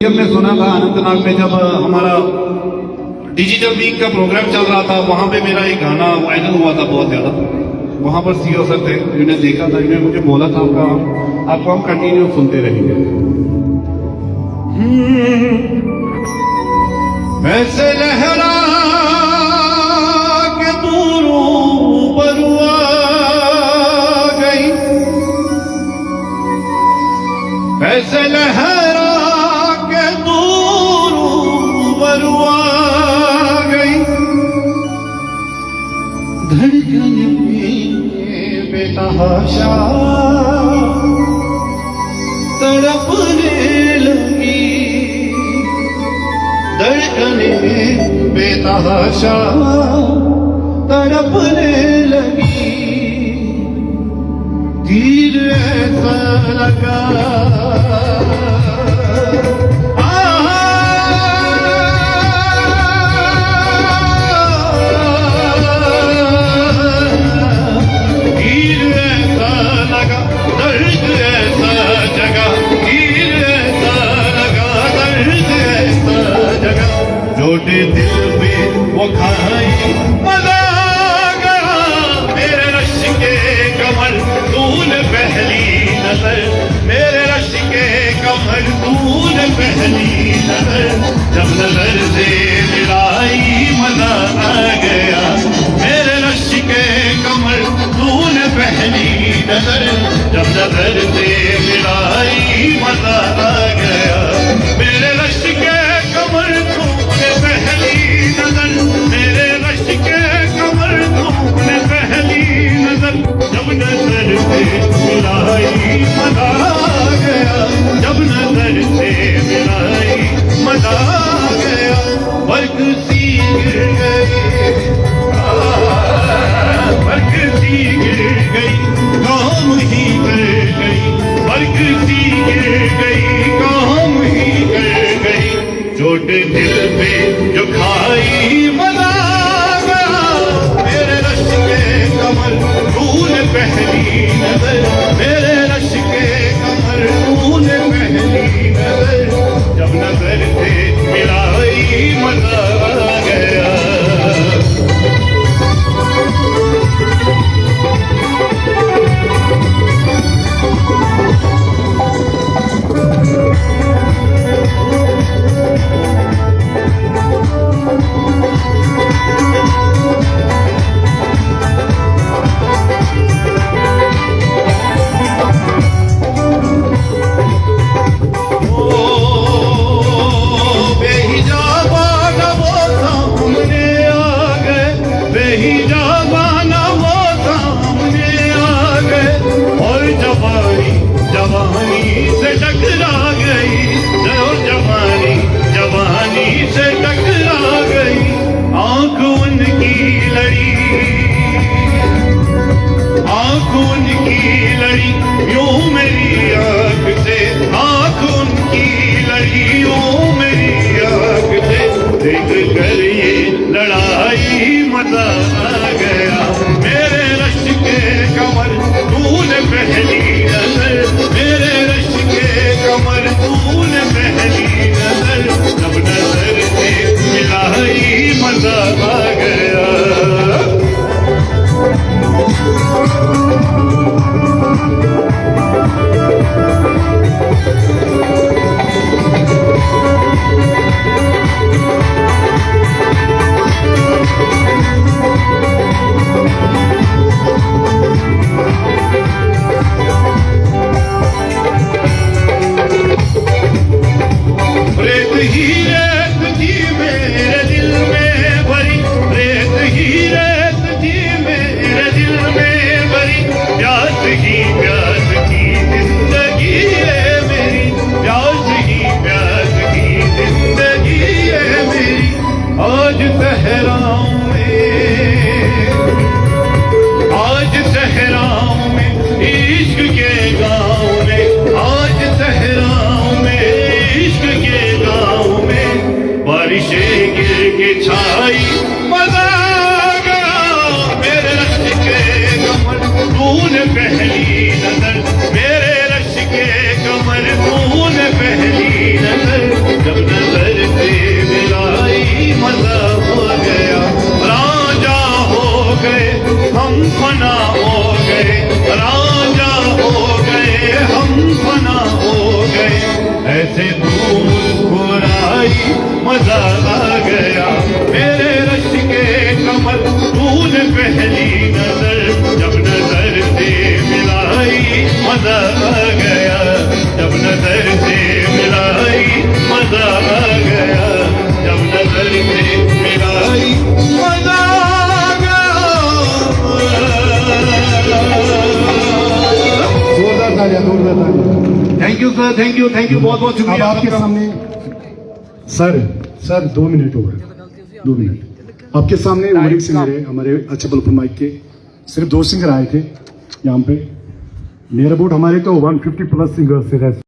हमने सुना था अनंतनाग में जब हमारा डिजिटल वीक का प्रोग्राम चल रहा था, वहां पे मेरा एक गाना वायरल हुआ था बहुत ज्यादा। वहां पर सीओ सर थे, इन्होंने देखा था, इन्होंने मुझे बोला था आपको हम कंटिन्यू सुनते रहेंगे। वैसे लहरा के तू रूबरू आ गई, वैसे लहरा धड़कन में बेतहाशा तड़पने लगी, धड़कन में बेतहाशा तड़पने लगी। तीर ऐसा लगा छोटे दिल में वो खाई मजा गया। मेरे रश के कमर तूने पहली नजर, मेरे रश के कमर तूने पहली नजर, जब नजर से मिलाई मजा आ गया। मेरे रश के कमर तूने पहली नजर, जब नजर से मिलाई मजा आ गया। मेरे रश के कमर तूने पहली नजर, मेरे रश के कमर तूने पहली नजर, जब नजर से मिलाई मजा आ गया। जब नजर से मिलाई मजा आ गया। वर्क सी गिर गई, वर्क सी गिर गई, काम ही कर गई। वर्क सी गिर गई, काम ही कर गई। छोटे दिल पे जो खाई मजा गया। मेरे रश के कमर तूने पहली नजर, मेरे रश के कमर तूने पहली नजर, जब नजर से मिलाई मजा आ गया। जवानी से टकरा गई, जवानी से टकरा गई। आंख उनकी लड़ी, आंख उनकी लड़ी यूं मेरी आंख से, आंख उनकी लड़ी यूं मेरी आंख से। देख कर ये लड़ाई मजा आ गया। मेरे रश के कमर तूने पहली नजर, मेरे रश के कमर तूने पहली नजर, जब नजर से मिलाई मजा आ गया। छाई मजा गया। मेरे रश के कमर तूने पहली नजर, मेरे रश के कमर तूने पहली नजर। जैसे तू मुस्कुराई मजा आ गया मेरे रश के कमर तूने पहली नजर जब नजर से मिलाई मजा आ गया जब नजर से मिलाई मजा आ गया जब नजर से मिलाई मजा आ गया। जोरदार तालियां। Thank you sir, thank you बहुत बहुत अब शुक्रिया आपके आपका। सामने सर 2 मिनट हो गए, 2 मिनट। आपके सामने उमरिक सिंगर है हमारे अच्छे बल माइक के, सिर्फ 2 सिंगर आए थे यहाँ पे। नियर अबाउट हमारे तो 150 प्लस सिंगर्स थे।